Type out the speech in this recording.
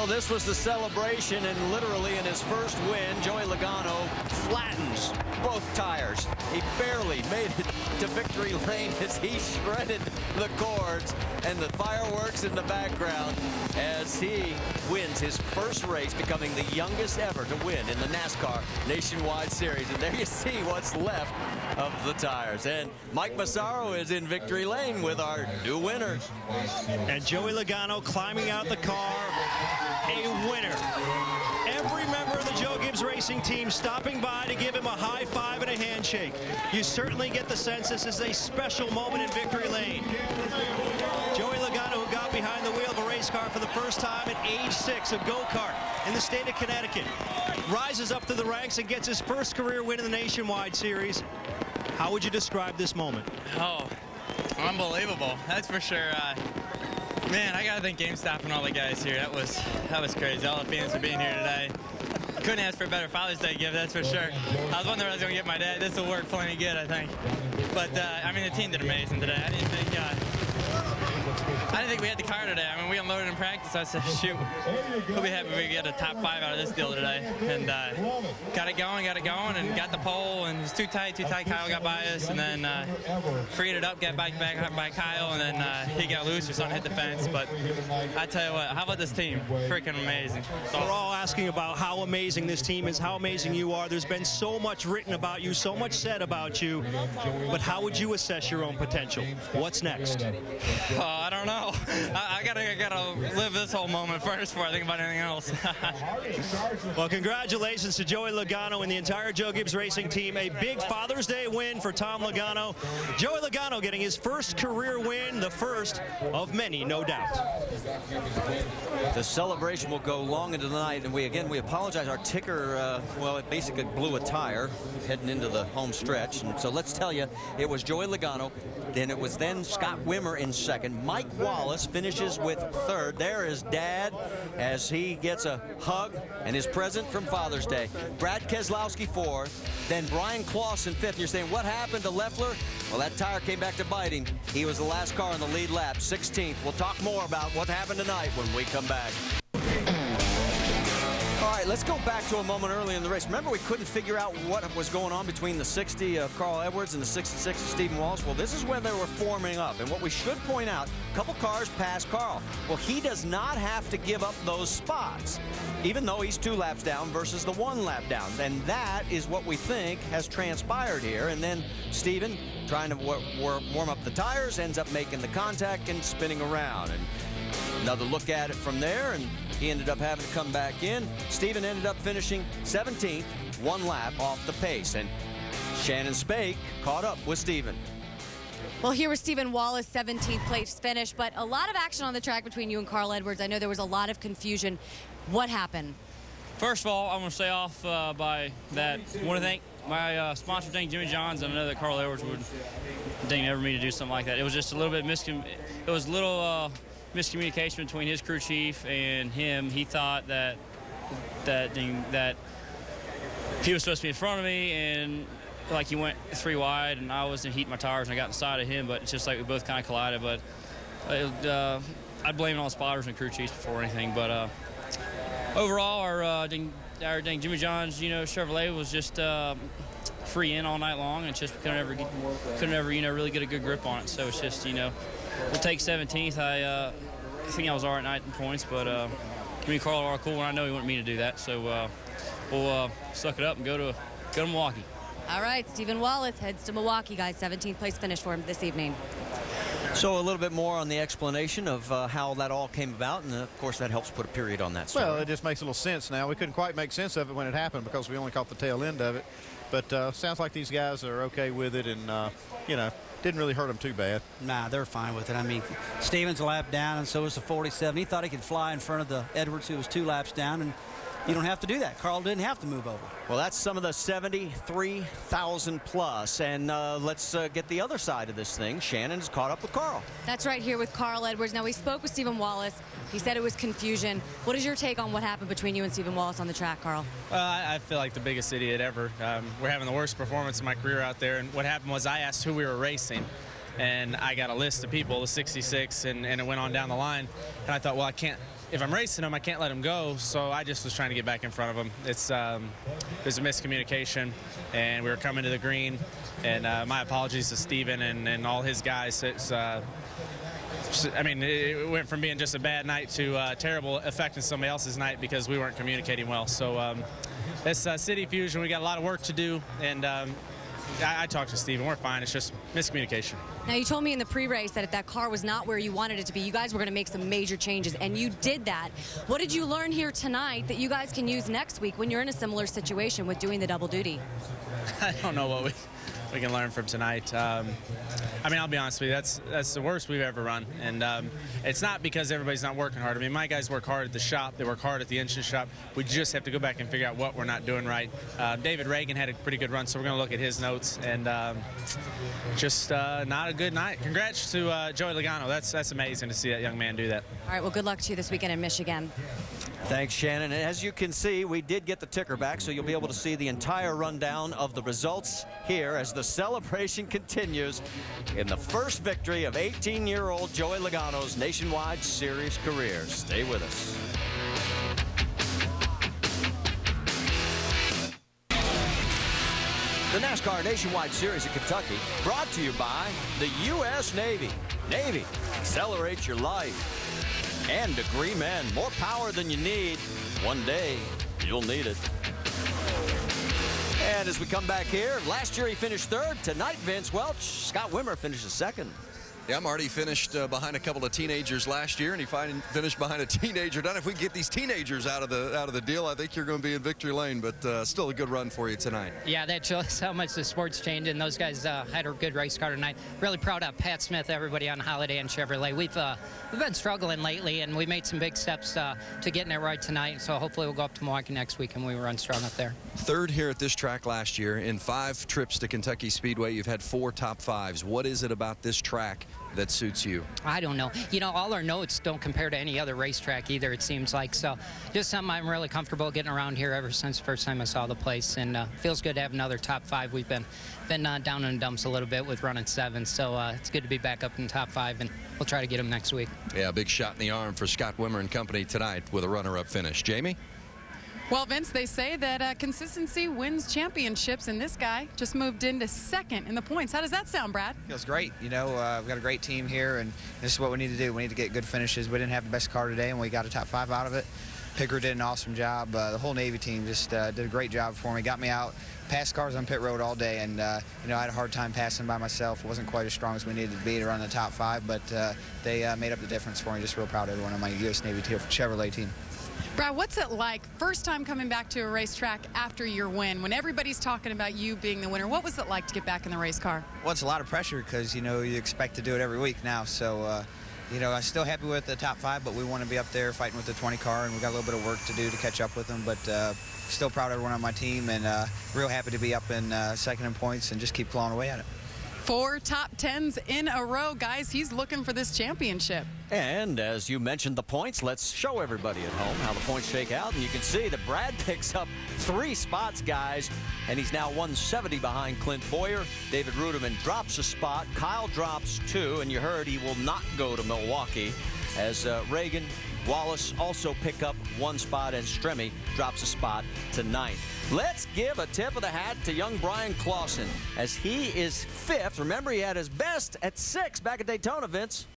So this was the celebration, and literally in his first win, Joey Logano flattens both tires. He barely made it to victory lane as he shredded the cords, and the fireworks in the background as he wins his first race, becoming the youngest ever to win in the NASCAR Nationwide Series. And there you see what's left of the tires. And Mike Massaro is in victory lane with our new winner. And Joey Logano climbing out the car, a winner. Every member of the Joe Gibbs Racing team stopping by to give him a high five and a handshake. You certainly get the sense this is a special moment in victory lane. Joey Logano, who got behind the wheel of a race car for the first time at age 6, a go-kart in the state of Connecticut, rises up to the ranks and gets his first career win in the Nationwide Series. How would you describe this moment? Oh, unbelievable. That's for sure. Man, I got to thank GameStop and all the guys here. That was crazy. All the fans for being here today. Couldn't ask for a better Father's Day gift, that's for sure. I was wondering if I was going to get my dad. This will work plenty good, I think. But, I mean, the team did amazing today. I didn't think we had the car today. I mean, we unloaded in practice. I said, shoot, we'll be happy if we get a top 5 out of this deal today. And got it going, and got the pole, and it was too tight. Kyle got by us, and then freed it up, got back by Kyle, and then he got loose or something, hit the fence. But I tell you what, how about this team? Freaking amazing. So, we're all asking about how amazing this team is, how amazing you are. There's been so much written about you, so much said about you. But how would you assess your own potential? What's next? I don't know. I gotta live this whole moment first before I think about anything else. Well, congratulations to Joey Logano and the entire Joe Gibbs Racing team. A big Father's Day win for Tom Logano. Joey Logano getting his first career win, the first of many, no doubt. The celebration will go long into the night, and we apologize. Our ticker, well, it basically blew a tire heading into the home stretch. And so let's tell you, it was Joey Logano. Then it was Scott Wimmer in second. Mike Wallace finishes with third. There is Dad as he gets a hug and his present from Father's Day. Brad Keselowski fourth. Then Brian Clausen fifth. You're saying, what happened to Leffler? Well, that tire came back to bite him. He was the last car in the lead lap, 16th. We'll talk more about what happened tonight when we come back. All right, let's go back to a moment early in the race. Remember, we couldn't figure out what was going on between the 60 of Carl Edwards and the 66 of Stephen Wallace. Well, this is when they were forming up. And what we should point out, a couple cars passed Carl. Well, he does not have to give up those spots, even though he's 2 laps down versus the 1 lap down. And that is what we think has transpired here. And then Stephen, trying to warm up the tires, ends up making the contact and spinning around. And another look at it from there, and he ended up having to come back in. Stephen ended up finishing 17th, 1 lap off the pace. And Shannon Spake caught up with Stephen. Well, here was Stephen Wallace, 17th place finish, but a lot of action on the track between you and Carl Edwards. I know there was a lot of confusion. What happened? First of all, I want to say off by that. I want to thank my sponsor, thank Jimmy Johns, and I know that Carl Edwards didn't ever mean to do something like that. It was just a little bit miscommunication between his crew chief and him. He thought that he was supposed to be in front of me, and like he went 3 wide, and I was heating my tires, and I got inside of him. But it's just like we both kind of collided. But I'd blame it on spotters and crew chiefs before anything. But overall, our Jimmy Johns, Chevrolet was just free in all night long, and just couldn't ever really get a good grip on it. So it's just we'll take 17th. I think I was all right night in points, but me and Carl are cool, and I know he wanted me to do that. So we'll suck it up and go to Milwaukee. All right, Stephen Wallace heads to Milwaukee, guys. 17th place finish for him this evening. So a little bit more on the explanation of how that all came about, and of course that helps put a period on that story. Well, it just makes a little sense now. We couldn't quite make sense of it when it happened because we only caught the tail end of it. But sounds like these guys are okay with it, and didn't really hurt them too bad. Nah, they're fine with it. I mean, Stevens a lap down, and so was the 47. He thought he could fly in front of the Edwards, who was 2 laps down, and you don't have to do that. Carl didn't have to move over. Well, that's some of the 73,000 plus. And let's get the other side of this thing. Shannon's caught up with Carl. That's right here with Carl Edwards. Now, we spoke with Stephen Wallace. He said it was confusion. What is your take on what happened between you and Stephen Wallace on the track, Carl? I feel like the biggest idiot ever. We're having the worst performance of my career out there. And what happened was I asked who we were racing. And I got a list of people, the 66, and it went on down the line. And I thought, well, I can't if I'm racing him, I can't let him go. So I just was trying to get back in front of him. It was a miscommunication, and we were coming to the green. And my apologies to Steven and all his guys. I mean, it went from being just a bad night to terrible affecting somebody else's night because we weren't communicating well. So this City Fusion, we got a lot of work to do, and I talked to Steven. We're fine. It's just miscommunication. Now, you told me in the pre-race that if that car was not where you wanted it to be, you guys were going to make some major changes, and you did that. What did you learn here tonight that you guys can use next week when you're in a similar situation with doing the double duty? I don't know what we can learn from tonight. I mean, I'll be honest with you, that's the worst we've ever run. And it's not because everybody's not working hard. I mean, my guys work hard at the shop. They work hard at the engine shop. We just have to go back and figure out what we're not doing right. David Reagan had a pretty good run, so we're going to look at his notes. And just not a good night. Congrats to Joey Logano. That's amazing to see that young man do that. All right, well, good luck to you this weekend in Michigan. Thanks, Shannon. And as you can see, we did get the ticker back, so you'll be able to see the entire rundown of the results here as the celebration continues in the first victory of 18-year-old Joey Logano's Nationwide Series career. Stay with us. The NASCAR Nationwide Series of Kentucky, brought to you by the U.S. Navy. Navy, accelerate your life. And Degree Men, more power than you need. One day, you'll need it. And as we come back here, last year he finished third. Tonight, Vince Welch, Scott Wimmer finishes second. Yeah, Marty finished behind a couple of teenagers last year, and he finished behind a teenager. If we can get these teenagers out of the deal, I think you're going to be in victory lane, but still a good run for you tonight. Yeah, that shows how much the sport's changing. Those guys had a good race car tonight. Really proud of Pat Smith, everybody on Holiday and Chevrolet. We've been struggling lately, and we made some big steps to getting it right tonight, so hopefully we'll go up to Milwaukee next week and we run strong up there. Third here at this track last year. In 5 trips to Kentucky Speedway, you've had 4 top 5s. What is it about this track that suits you? I don't know. You know, all our notes don't compare to any other racetrack either, it seems like. So just something I'm really comfortable getting around here ever since the first time I saw the place. And feels good to have another top 5. We've been down in the dumps a little bit with running 7. So it's good to be back up in top 5, and we'll try to get them next week. Yeah, a big shot in the arm for Scott Wimmer and company tonight with a runner-up finish. Jamie? Well, Vince, they say that consistency wins championships, and this guy just moved into second in the points. How does that sound, Brad? Feels great. You know, we've got a great team here, and this is what we need to do. We need to get good finishes. We didn't have the best car today, and we got a top 5 out of it. Picker did an awesome job. The whole Navy team just did a great job for me. Got me out, passed cars on pit road all day, and you know, I had a hard time passing by myself. It wasn't quite as strong as we needed to be to run the top 5, but they made up the difference for me. Just real proud of everyone on my U.S. Navy Chevrolet team. Brad, what's it like first time coming back to a racetrack after your win, when everybody's talking about you being the winner? What was it like to get back in the race car? Well, it's a lot of pressure because, you know, you expect to do it every week now. So, you know, I'm still happy with the top 5, but we want to be up there fighting with the 20 car, and we got a little bit of work to do to catch up with them. But still proud of everyone on my team, and real happy to be up in second in points and just keep clawing away at it. 4 top 10s in a row, guys. He's looking for this championship. And as you mentioned the points, let's show everybody at home how the points shake out. And you can see that Brad picks up 3 spots, guys, and he's now 170 behind Clint Boyer. David Ruderman drops a spot. Kyle drops 2, and you heard he will not go to Milwaukee as Reagan, Wallace also pick up 1 spot, and Stremme drops a spot to 9th. Let's give a tip of the hat to young Brian Clausen as he is 5th. Remember, he had his best at 6 back at Daytona, Vince.